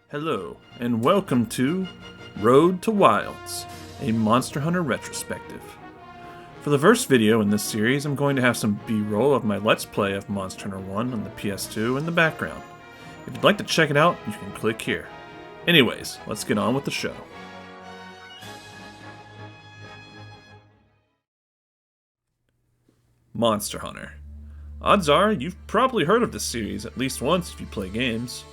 Hello, and welcome to Road to Wilds, a Monster Hunter retrospective. For the first video in this series, I'm going to have some B-roll of my Let's Play of Monster Hunter 1 on the PS2 in the background. If you'd like to check it out, you can click here. Anyways, let's get on with the show. Monster Hunter. Odds are you've probably heard of this series at least once if you play games.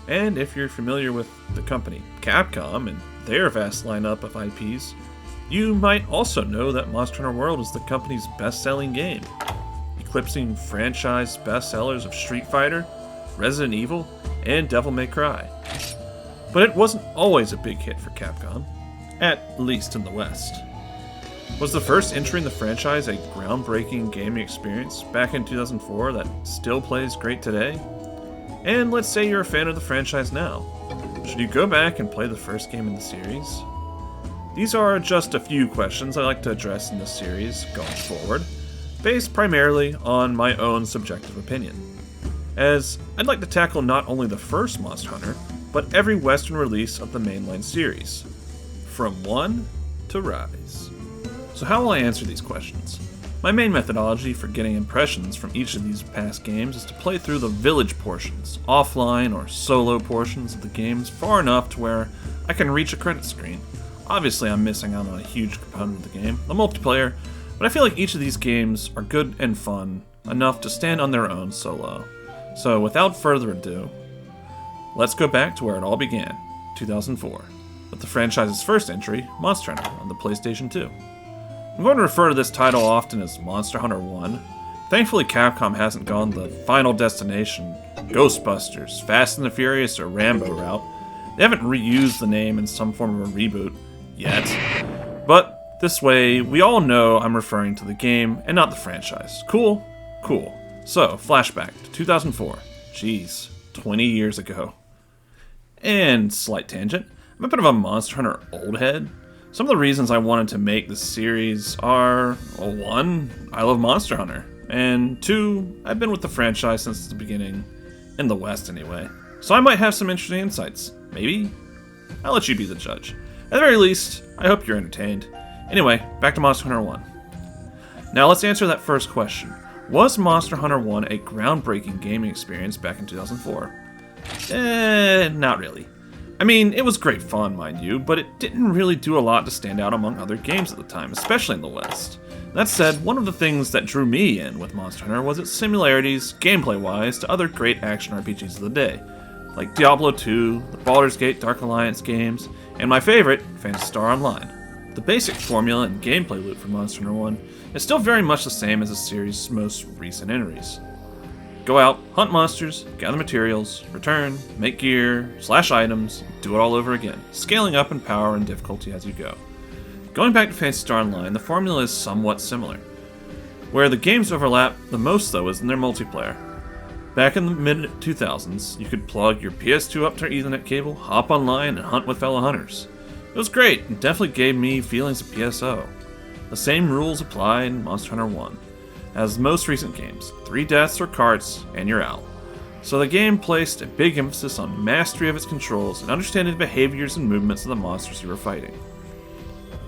And if you're familiar with the company Capcom and their vast lineup of IPs, you might also know that Monster Hunter World is the company's best-selling game, eclipsing franchise bestsellers of Street Fighter, Resident Evil, and Devil May Cry. But it wasn't always a big hit for Capcom, at least in the West. Was the first entry in the franchise a groundbreaking gaming experience back in 2004 that still plays great today? And let's say you're a fan of the franchise now. Should you go back and play the first game in the series? These are just a few questions I like to address in this series going forward, based primarily on my own subjective opinion, as I'd like to tackle not only the first Monster Hunter, but every Western release of the mainline series, from 1 to Rise. So how will I answer these questions? My main methodology for getting impressions from each of these past games is to play through the village portions, offline or solo portions of the games far enough to where I can reach a credit screen. Obviously I'm missing out on a huge component of the game, the multiplayer, but I feel like each of these games are good and fun enough to stand on their own solo. So without further ado, let's go back to where it all began, 2004, with the franchise's first entry, Monster Hunter, on the PlayStation 2. I'm going to refer to this title often as Monster Hunter 1. Thankfully, Capcom hasn't gone the Final Destination, Ghostbusters, Fast and the Furious, or Rambo route. They haven't reused the name in some form of a reboot yet. But this way, we all know I'm referring to the game and not the franchise. Cool? Cool. So, flashback to 2004. Jeez, 20 years ago. And slight tangent, I'm a bit of a Monster Hunter old head. Some of the reasons I wanted to make this series are, well, 1, I love Monster Hunter, and 2, I've been with the franchise since the beginning, in the West anyway, so I might have some interesting insights. Maybe? I'll let you be the judge. At the very least, I hope you're entertained. Anyway, back to Monster Hunter 1. Now let's answer that first question. Was Monster Hunter 1 a groundbreaking gaming experience back in 2004? Not really. I mean, it was great fun, mind you, but it didn't really do a lot to stand out among other games at the time, especially in the West. That said, one of the things that drew me in with Monster Hunter was its similarities, gameplay-wise, to other great action RPGs of the day, like Diablo 2, the Baldur's Gate Dark Alliance games, and my favorite, Phantasy Star Online. The basic formula and gameplay loop for Monster Hunter 1 is still very much the same as the series' most recent entries. Go out, hunt monsters, gather materials, return, make gear, slash items, do it all over again, scaling up in power and difficulty as you go. Going back to Phantasy Star Online, the formula is somewhat similar. Where the games overlap the most though is in their multiplayer. Back in the mid-2000s, you could plug your PS2 up to your Ethernet cable, hop online, and hunt with fellow hunters. It was great, and definitely gave me feelings of PSO. The same rules apply in Monster Hunter 1. As most recent games, 3 deaths or carts, and you're out. So the game placed a big emphasis on mastery of its controls and understanding the behaviors and movements of the monsters you were fighting.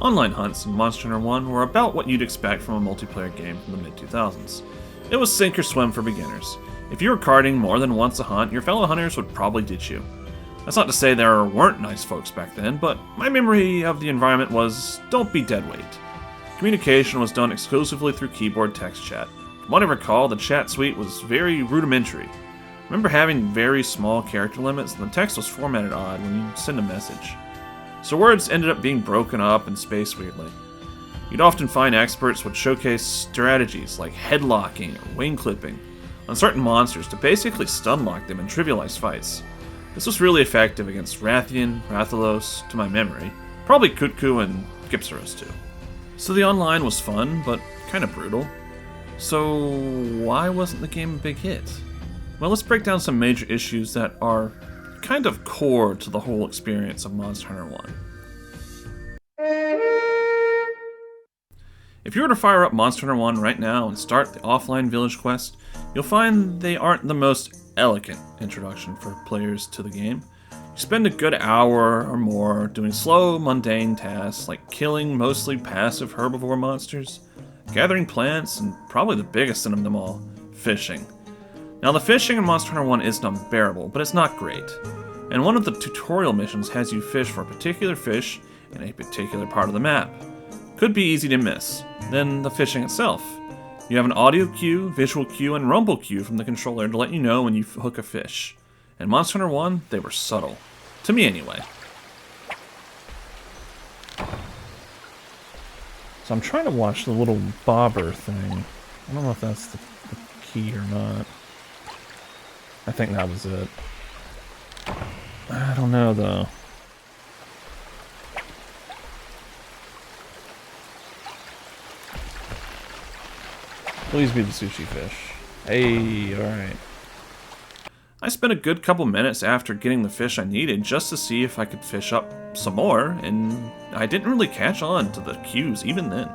Online hunts in Monster Hunter 1 were about what you'd expect from a multiplayer game from the mid-2000s. It was sink or swim for beginners. If you were carting more than once a hunt, your fellow hunters would probably ditch you. That's not to say there weren't nice folks back then, but my memory of the environment was, don't be dead weight. Communication was done exclusively through keyboard text chat. From what I recall, the chat suite was very rudimentary. I remember having very small character limits, and the text was formatted odd when you send a message. So words ended up being broken up and spaced weirdly. You'd often find experts would showcase strategies like headlocking or wing clipping on certain monsters to basically stunlock them and trivialize fights. This was really effective against Rathian, Rathalos, to my memory, probably Kutku and Gypsaros too. So the online was fun, but kind of brutal. So why wasn't the game a big hit? Well, let's break down some major issues that are kind of core to the whole experience of Monster Hunter 1. If you were to fire up Monster Hunter 1 right now and start the offline village quest, you'll find they aren't the most elegant introduction for players to the game. You spend a good hour or more doing slow, mundane tasks like killing mostly passive herbivore monsters, gathering plants, and probably the biggest of them all, fishing. Now the fishing in Monster Hunter 1 isn't unbearable, but it's not great. And one of the tutorial missions has you fish for a particular fish in a particular part of the map. Could be easy to miss. Then the fishing itself. You have an audio cue, visual cue, and rumble cue from the controller to let you know when you hook a fish. In Monster Hunter 1, they were subtle. To me, anyway. So I'm trying to watch the little bobber thing. I don't know if that's the key or not. I think that was it. I don't know, though. Please be the sushi fish. Hey, alright. I spent a good couple minutes after getting the fish I needed just to see if I could fish up some more, and I didn't really catch on to the cues even then.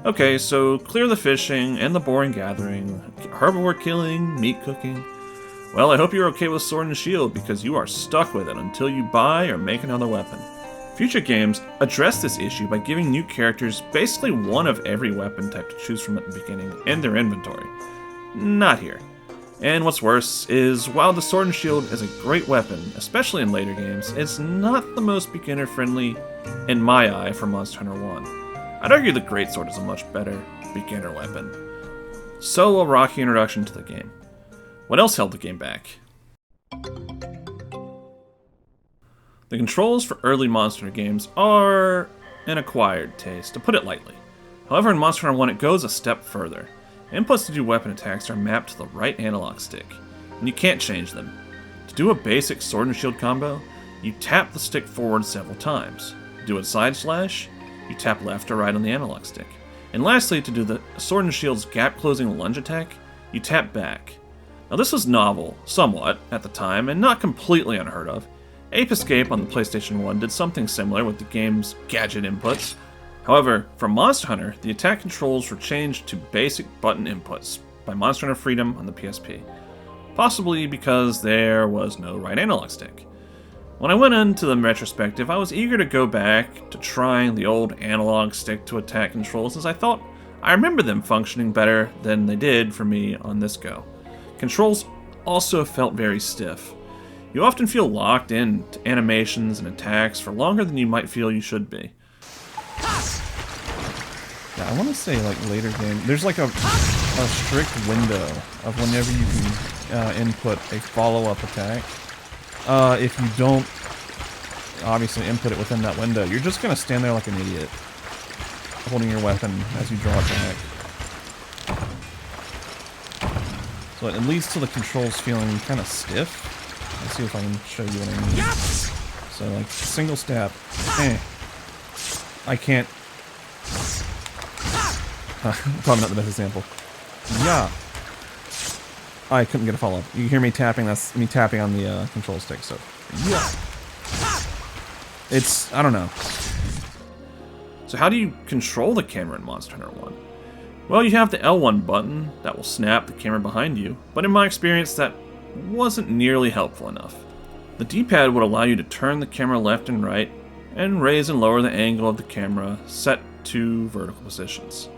Okay, so clear the fishing and the boring gathering, herbivore killing, meat cooking. Well, I hope you're okay with Sword and Shield because you are stuck with it until you buy or make another weapon. Future games address this issue by giving new characters basically one of every weapon type to choose from at the beginning in their inventory. Not here. And what's worse is, while the Sword and Shield is a great weapon, especially in later games, it's not the most beginner-friendly in my eye for Monster Hunter 1. I'd argue the Greatsword is a much better beginner weapon. So a rocky introduction to the game. What else held the game back? The controls for early Monster Hunter games are an acquired taste, to put it lightly. However, in Monster Hunter 1 it goes a step further. Inputs to do weapon attacks are mapped to the right analog stick, and you can't change them. To do a basic Sword and Shield combo, you tap the stick forward several times. To do a side slash, you tap left or right on the analog stick. And lastly, to do the Sword and Shield's gap-closing lunge attack, you tap back. Now this was novel, somewhat, at the time, and not completely unheard of. Ape Escape on the PlayStation 1 did something similar with the game's gadget inputs. However, for Monster Hunter, the attack controls were changed to basic button inputs by Monster Hunter Freedom on the PSP, possibly because there was no right analog stick. When I went into the retrospective, I was eager to go back to trying the old analog stick to attack controls, as I thought I remember them functioning better than they did for me on this go. Controls also felt very stiff. You often feel locked in to animations and attacks for longer than you might feel you should be. Yeah, I want to say, like, later game. There's like a strict window of whenever you can input a follow-up attack. If you don't obviously input it within that window, you're just going to stand there like an idiot, holding your weapon as you draw it back. So it leads to the controls feeling kind of stiff. Let's see if I can show you what I mean. So, like, single stab. I can't... probably not the best example. Yeah. I couldn't get a follow-up. You hear me tapping, that's me tapping on the control stick, so... Yeah. It's... I don't know. So how do you control the camera in Monster Hunter 1? Well, you have the L1 button that will snap the camera behind you, but in my experience that wasn't nearly helpful enough. The D-pad would allow you to turn the camera left and right, and raise and lower the angle of the camera set to vertical positions.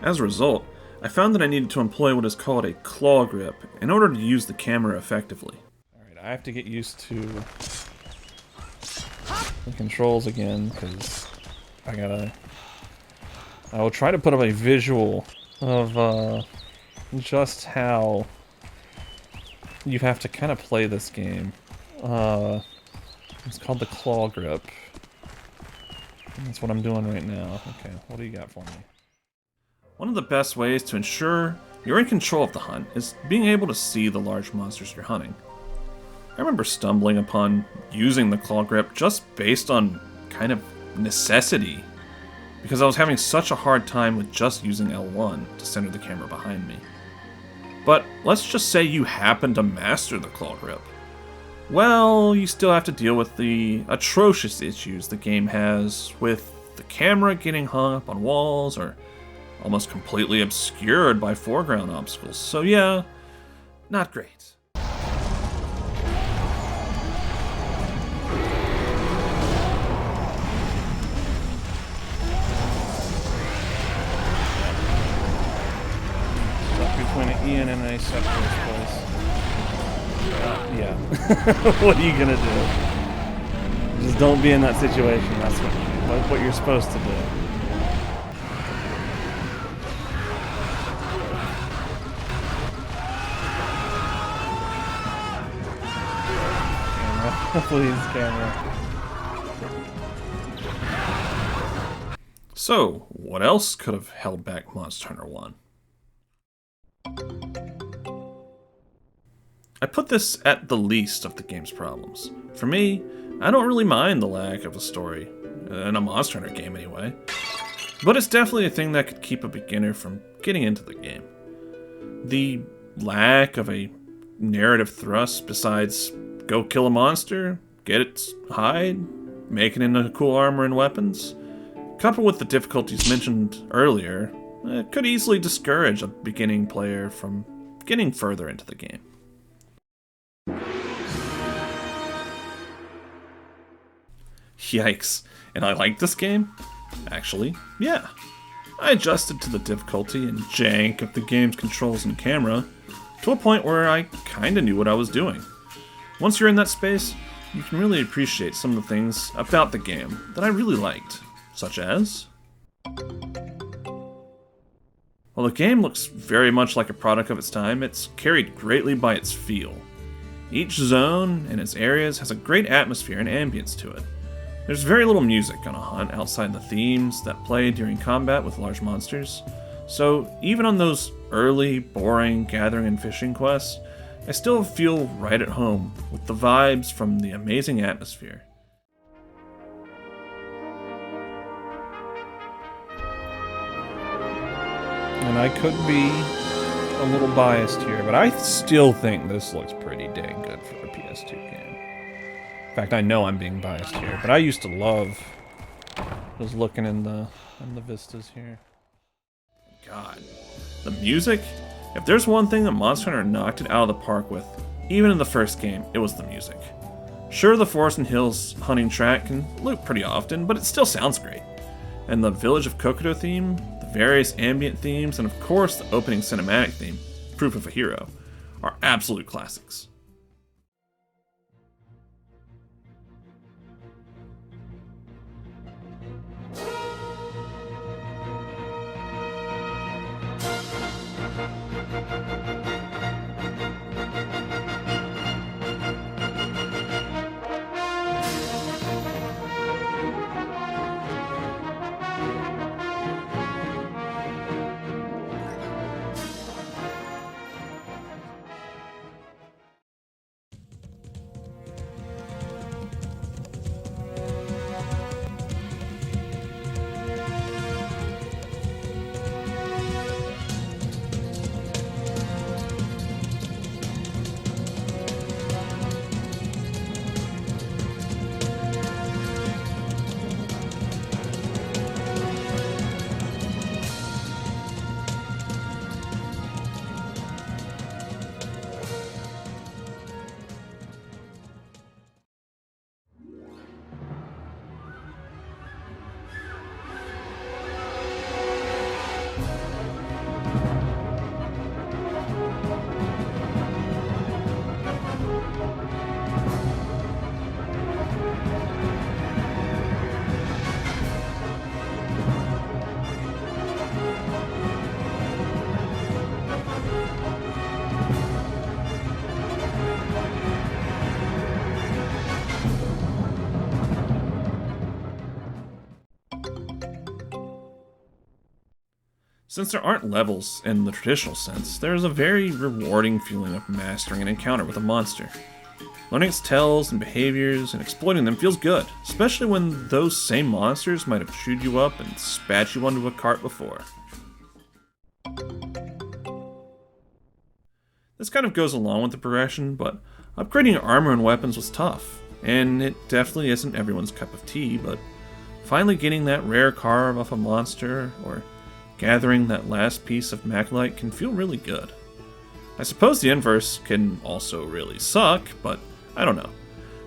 As a result, I found that I needed to employ what is called a claw grip in order to use the camera effectively. Alright, I have to get used to the controls again, because I will try to put up a visual of just how you have to kind of play this game. It's called the claw grip. That's what I'm doing right now. Okay, what do you got for me? One of the best ways to ensure you're in control of the hunt is being able to see the large monsters you're hunting. I remember stumbling upon using the claw grip just based on kind of necessity, because I was having such a hard time with just using L1 to center the camera behind me. But let's just say you happen to master the claw grip. Well, you still have to deal with the atrocious issues the game has with the camera getting hung up on walls or almost completely obscured by foreground obstacles. So yeah, not great. accept first place. Yeah. What are you gonna do? Just don't be in that situation. That's what you're supposed to do. Camera. Please, camera. So, what else could have held back Monster Hunter 1? I put this at the least of the game's problems. For me, I don't really mind the lack of a story, in a Monster Hunter game anyway, but it's definitely a thing that could keep a beginner from getting into the game. The lack of a narrative thrust besides go kill a monster, get its hide, make it into cool armor and weapons, coupled with the difficulties mentioned earlier, it could easily discourage a beginning player from getting further into the game. Yikes, and I like this game? Actually, yeah. I adjusted to the difficulty and jank of the game's controls and camera to a point where I kinda knew what I was doing. Once you're in that space, you can really appreciate some of the things about the game that I really liked, such as... While the game looks very much like a product of its time, it's carried greatly by its feel. Each zone and its areas has a great atmosphere and ambience to it. There's very little music on a hunt outside the themes that play during combat with large monsters, so even on those early, boring gathering and fishing quests, I still feel right at home with the vibes from the amazing atmosphere. And I could be a little biased here, but I still think this looks pretty dang good for a PS2 game. In fact, I know I'm being biased here, but I used to love just looking in the vistas here. God, the music? If there's one thing that Monster Hunter knocked it out of the park with, even in the first game, it was the music. Sure, the Forest and Hills hunting track can loop pretty often, but it still sounds great. And the Village of Kokoto theme, the various ambient themes, and of course the opening cinematic theme, Proof of a Hero, are absolute classics. Since there aren't levels in the traditional sense, there is a very rewarding feeling of mastering an encounter with a monster. Learning its tells and behaviors and exploiting them feels good, especially when those same monsters might have chewed you up and spat you onto a cart before. This kind of goes along with the progression, but upgrading armor and weapons was tough, and it definitely isn't everyone's cup of tea, but finally getting that rare carve off a monster, or gathering that last piece of Maclite can feel really good. I suppose the inverse can also really suck, but I don't know.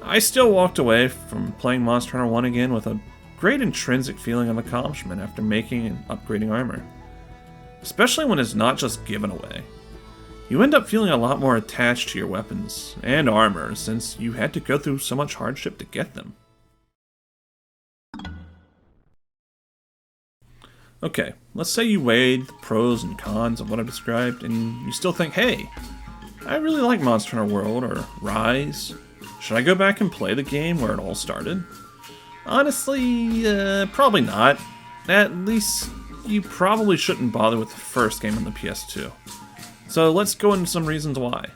I still walked away from playing Monster Hunter 1 again with a great intrinsic feeling of accomplishment after making and upgrading armor. Especially when it's not just given away. You end up feeling a lot more attached to your weapons and armor since you had to go through so much hardship to get them. Okay, let's say you weighed the pros and cons of what I've described and you still think, hey, I really like Monster Hunter World or Rise. Should I go back and play the game where it all started? Honestly, probably not. At least you probably shouldn't bother with the first game on the PS2. So let's go into some reasons why.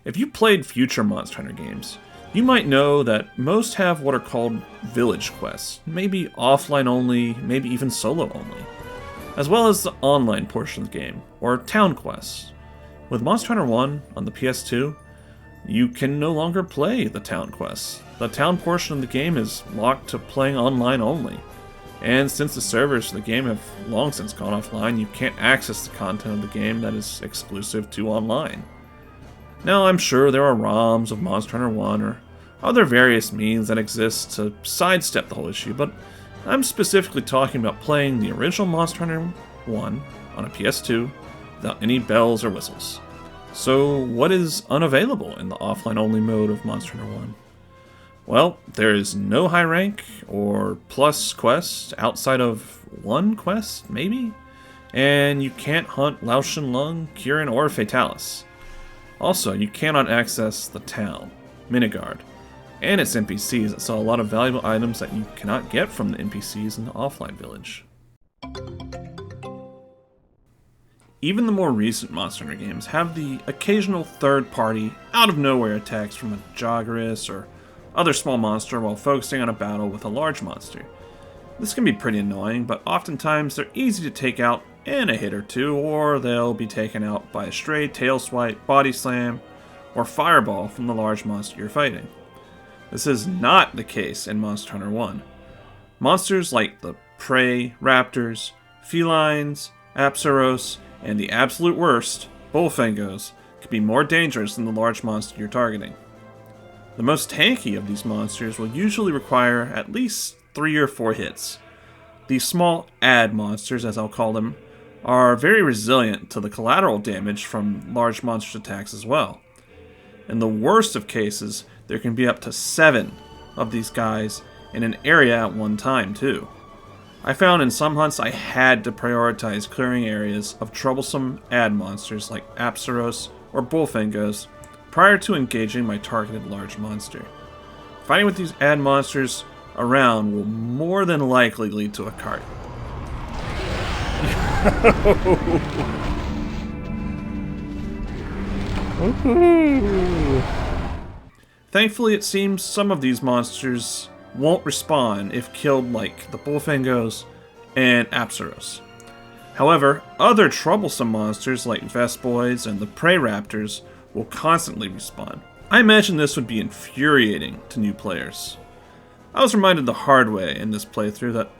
If you played future Monster Hunter games, you might know that most have what are called village quests, maybe offline only, maybe even solo only, as well as the online portion of the game, or town quests. With Monster Hunter 1 on the PS2, you can no longer play the town quests. The town portion of the game is locked to playing online only. And since the servers for the game have long since gone offline, you can't access the content of the game that is exclusive to online. Now, I'm sure there are ROMs of Monster Hunter 1 or other various means that exist to sidestep the whole issue, but I'm specifically talking about playing the original Monster Hunter 1 on a PS2 without any bells or whistles. So, what is unavailable in the offline-only mode of Monster Hunter 1? Well, there is no high rank or plus quest outside of one quest, maybe? And you can't hunt Lao Shin Lung, Kirin, or Fatalis. Also, you cannot access the town, Minigard, and its NPCs that sell a lot of valuable items that you cannot get from the NPCs in the offline village. Even the more recent Monster Hunter games have the occasional third-party, out-of-nowhere attacks from a Jagras or other small monster while focusing on a battle with a large monster. This can be pretty annoying, but oftentimes they're easy to take out in a hit or two, or they'll be taken out by a stray tail swipe, body slam, or fireball from the large monster you're fighting. This is not the case in Monster Hunter 1. Monsters like the prey, raptors, felines, apsaros, and the absolute worst, bullfangos, can be more dangerous than the large monster you're targeting. The most tanky of these monsters will usually require at least 3 or 4 hits. These small ad monsters, as I'll call them, are very resilient to the collateral damage from large monsters' attacks as well. In the worst of cases, there can be up to 7 of these guys in an area at one time too. I found in some hunts I had to prioritize clearing areas of troublesome ad monsters like Apsaros or Bullfangos prior to engaging my targeted large monster. Fighting with these ad monsters around will more than likely lead to a cart. Thankfully, it seems some of these monsters won't respawn if killed, like the Bullfangos and Apsaros. However, other troublesome monsters like Vespoids and the Prey Raptors will constantly respawn. I imagine this would be infuriating to new players. I was reminded the hard way in this playthrough that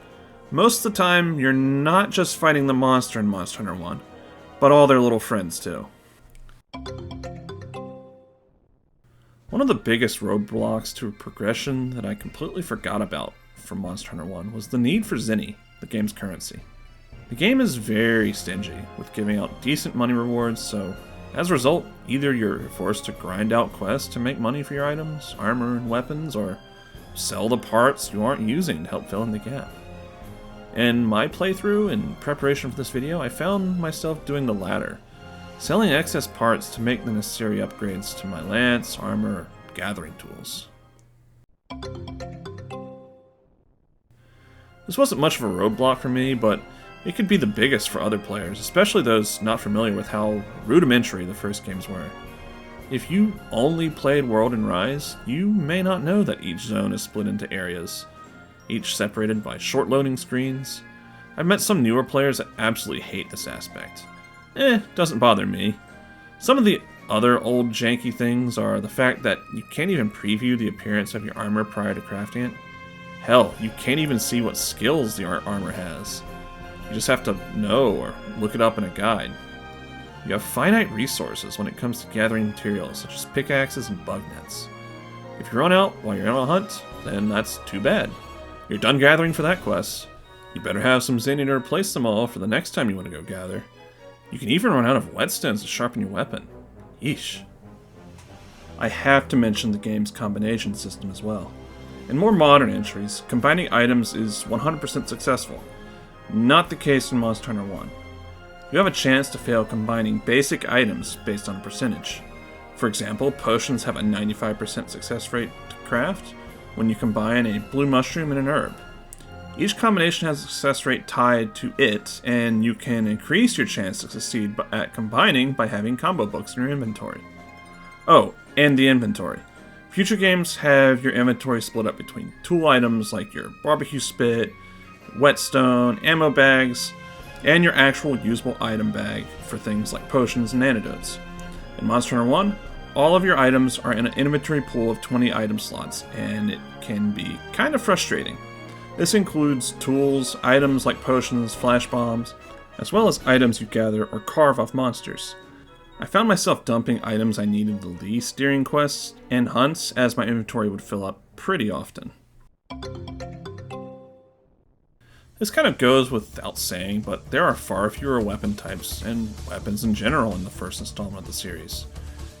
most of the time you're not just fighting the monster in Monster Hunter 1, but all their little friends too. One of the biggest roadblocks to progression that I completely forgot about from Monster Hunter 1 was the need for Zenny, the game's currency. The game is very stingy with giving out decent money rewards, so as a result, either you're forced to grind out quests to make money for your items, armor, and weapons, or sell the parts you aren't using to help fill in the gap. In my playthrough, in preparation for this video, I found myself doing the latter, selling excess parts to make the necessary upgrades to my lance, armor, gathering tools. This wasn't much of a roadblock for me, but it could be the biggest for other players, especially those not familiar with how rudimentary the first games were. If you only played World and Rise, you may not know that each zone is split into areas, each separated by short loading screens. I've met some newer players that absolutely hate this aspect. Doesn't bother me. Some of the other old janky things are the fact that you can't even preview the appearance of your armor prior to crafting it. Hell, you can't even see what skills the armor has. You just have to know or look it up in a guide. You have finite resources when it comes to gathering materials, such as pickaxes and bug nets. If you run out while you're on a hunt, then that's too bad. You're done gathering for that quest. You better have some Zany to replace them all for the next time you want to go gather. You can even run out of whetstones to sharpen your weapon. Yeesh. I have to mention the game's combination system as well. In more modern entries, combining items is 100% successful. Not the case in Monster Hunter 1. You have a chance to fail combining basic items based on a percentage. For example, potions have a 95% success rate to craft when you combine a blue mushroom and an herb. Each combination has a success rate tied to it, and you can increase your chance to succeed at combining by having combo books in your inventory. Oh, and the inventory. Future games have your inventory split up between tool items like your barbecue spit, whetstone, ammo bags, and your actual usable item bag for things like potions and antidotes. In Monster Hunter 1, all of your items are in an inventory pool of 20 item slots, and it can be kind of frustrating. This includes tools, items like potions, flash bombs, as well as items you gather or carve off monsters. I found myself dumping items I needed the least during quests and hunts, as my inventory would fill up pretty often. This kind of goes without saying, but there are far fewer weapon types, and weapons in general, in the first installment of the series.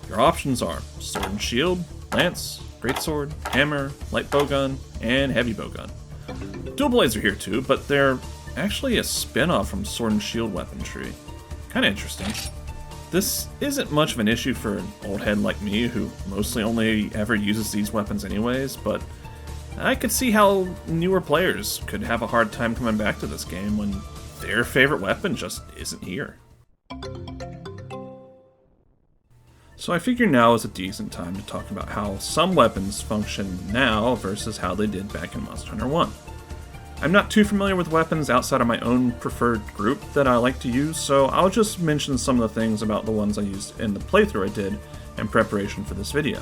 Your options are sword and shield, lance, greatsword, hammer, light bowgun, and heavy bowgun. Dual blades are here too, but they're actually a spin-off from sword and shield weaponry. Kinda interesting. This isn't much of an issue for an old head like me, who mostly only ever uses these weapons anyways, but I could see how newer players could have a hard time coming back to this game when their favorite weapon just isn't here. So I figure now is a decent time to talk about how some weapons function now versus how they did back in Monster Hunter 1. I'm not too familiar with weapons outside of my own preferred group that I like to use, so I'll just mention some of the things about the ones I used in the playthrough I did in preparation for this video.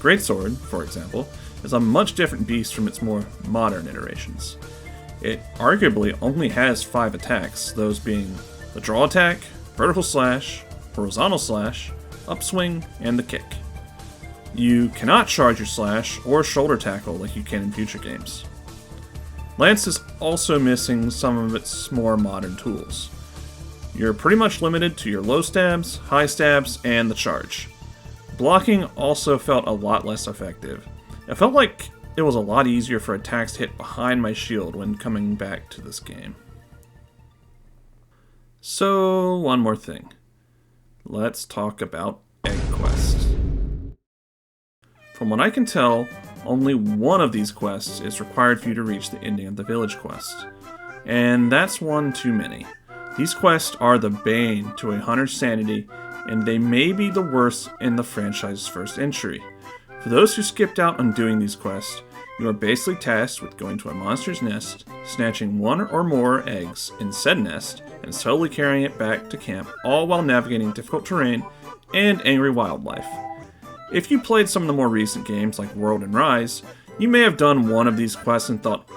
Greatsword, for example, is a much different beast from its more modern iterations. It arguably only has 5 attacks, those being the draw attack, vertical slash, horizontal slash, upswing, and the kick. You cannot charge your slash or shoulder tackle like you can in future games. Lance is also missing some of its more modern tools. You're pretty much limited to your low stabs, high stabs, and the charge. Blocking also felt a lot less effective. It felt like it was a lot easier for attacks to hit behind my shield when coming back to this game. So, one more thing. Let's talk about egg quests. From what I can tell, only one of these quests is required for you to reach the ending of the village quest. And that's one too many. These quests are the bane to a hunter's sanity, and they may be the worst in the franchise's first entry. For those who skipped out on doing these quests, you are basically tasked with going to a monster's nest, snatching one or more eggs in said nest, and slowly carrying it back to camp, all while navigating difficult terrain and angry wildlife. If you played some of the more recent games like World and Rise, you may have done one of these quests and thought,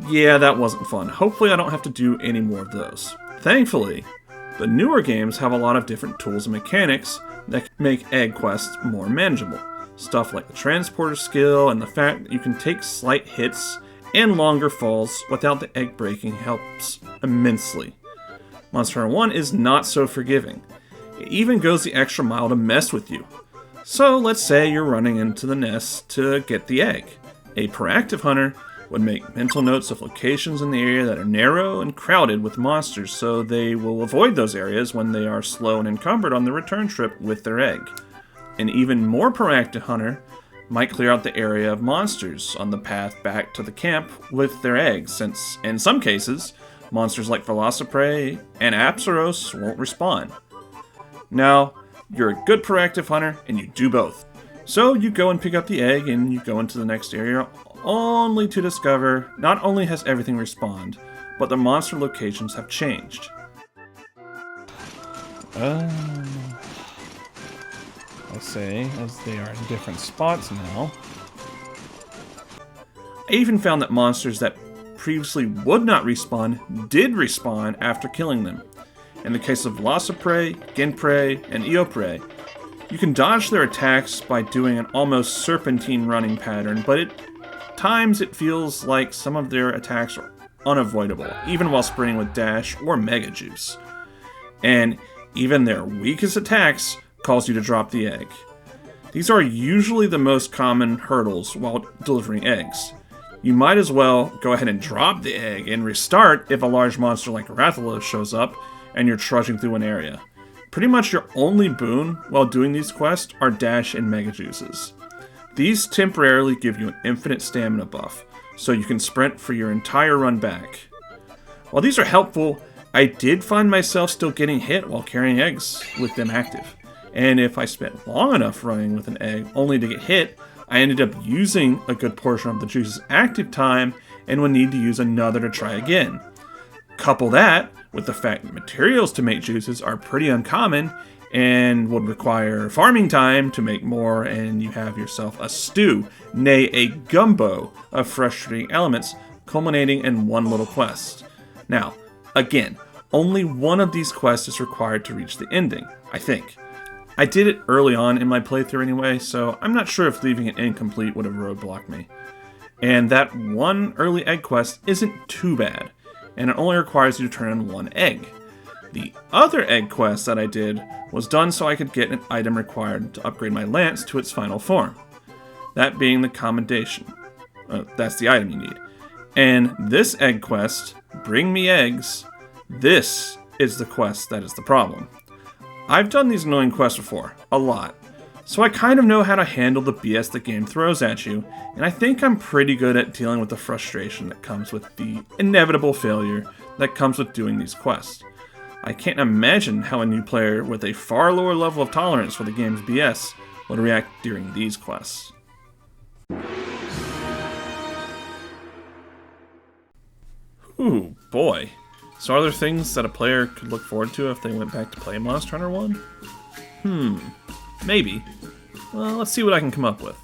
yeah, that wasn't fun. Hopefully I don't have to do any more of those. Thankfully, the newer games have a lot of different tools and mechanics that make egg quests more manageable. Stuff like the transporter skill and the fact that you can take slight hits and longer falls without the egg breaking helps immensely. Monster Hunter 1 is not so forgiving. It even goes the extra mile to mess with you. So let's say you're running into the nest to get the egg. A proactive hunter would make mental notes of locations in the area that are narrow and crowded with monsters, so they will avoid those areas when they are slow and encumbered on the return trip with their egg. An even more proactive hunter might clear out the area of monsters on the path back to the camp with their eggs, since, in some cases, monsters like Velociprey and Apsaros won't respawn. Now, you're a good proactive hunter, and you do both. So you go and pick up the egg, and you go into the next area, only to discover not only has everything respawned, but the monster locations have changed. I'll say, as they are in different spots now. I even found that monsters that previously would not respawn did respawn after killing them. In the case of Velociprey, Genprey, and Eoprey, you can dodge their attacks by doing an almost serpentine running pattern, but at times it feels like some of their attacks unavoidable, even while spraying with Dash or Mega Juice. And even their weakest attacks cause you to drop the egg. These are usually the most common hurdles while delivering eggs. You might as well go ahead and drop the egg and restart if a large monster like Rathalos shows up and you're trudging through an area. Pretty much your only boon while doing these quests are Dash and Mega Juices. These temporarily give you an infinite stamina buff, so you can sprint for your entire run back. While these are helpful, I did find myself still getting hit while carrying eggs with them active. And if I spent long enough running with an egg only to get hit, I ended up using a good portion of the juice's active time and would need to use another to try again. Couple that with the fact that materials to make juices are pretty uncommon and would require farming time to make more, and you have yourself a stew, nay a gumbo of frustrating elements culminating in one little quest. Now, again, only one of these quests is required to reach the ending, I think. I did it early on in my playthrough anyway, so I'm not sure if leaving it incomplete would have roadblocked me. And that one early egg quest isn't too bad, and it only requires you to turn in one egg. The other egg quest that I did was done so I could get an item required to upgrade my lance to its final form. That being the commendation. That's the item you need. And this egg quest, Bring Me Eggs, this is the quest that is the problem. I've done these annoying quests before, a lot, so I kind of know how to handle the BS the game throws at you, and I think I'm pretty good at dealing with the frustration that comes with the inevitable failure that comes with doing these quests. I can't imagine how a new player with a far lower level of tolerance for the game's BS would react during these quests. Ooh, boy. So are there things that a player could look forward to if they went back to play Monster Hunter 1? Maybe. Well, let's see what I can come up with.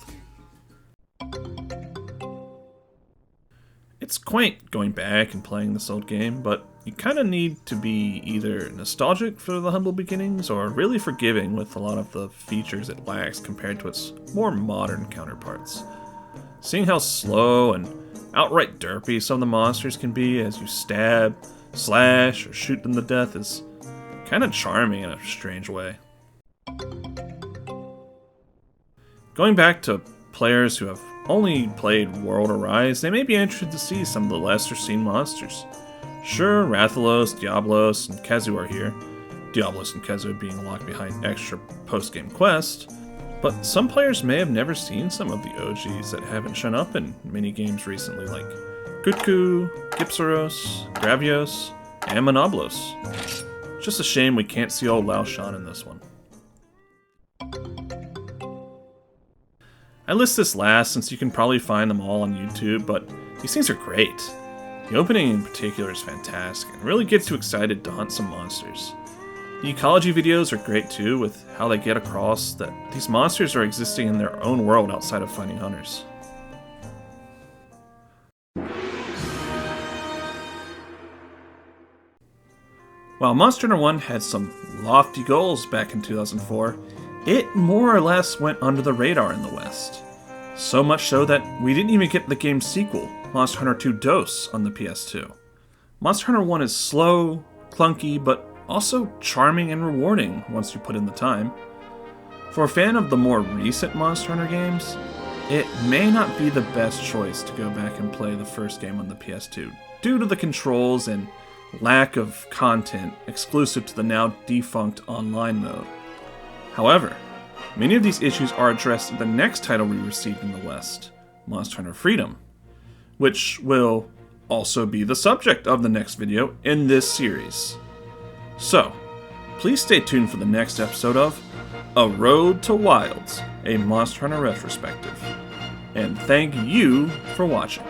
It's quaint going back and playing this old game, but you kind of need to be either nostalgic for the humble beginnings or really forgiving with a lot of the features it lacks compared to its more modern counterparts. Seeing how slow and outright derpy some of the monsters can be as you stab, slash, or shoot them to death is kind of charming in a strange way. Going back to players who have only played World or Rise, they may be interested to see some of the lesser seen monsters. Sure, Rathalos, Diablos, and Kezu are here, Diablos and Kezu being locked behind extra post-game quests, but some players may have never seen some of the OGs that haven't shown up in many games recently, like Kutku, Gypsaros, Gravios, and Monoblos. Just a shame we can't see old Lao Shan in this one. I list this last since you can probably find them all on YouTube, but these things are great. The opening in particular is fantastic and really gets you excited to hunt some monsters. The ecology videos are great too, with how they get across that these monsters are existing in their own world outside of finding hunters. While Monster Hunter 1 had some lofty goals back in 2004, it more or less went under the radar in the West. So much so that we didn't even get the game's sequel, Monster Hunter 2 DOS, on the PS2. Monster Hunter 1 is slow, clunky, but also charming and rewarding once you put in the time. For a fan of the more recent Monster Hunter games, it may not be the best choice to go back and play the first game on the PS2, due to the controls and lack of content exclusive to the now defunct online mode. However, many of these issues are addressed in the next title we received in the West, Monster Hunter Freedom, which will also be the subject of the next video in this series. So, please stay tuned for the next episode of A Road to Wilds, a Monster Hunter retrospective. And thank you for watching.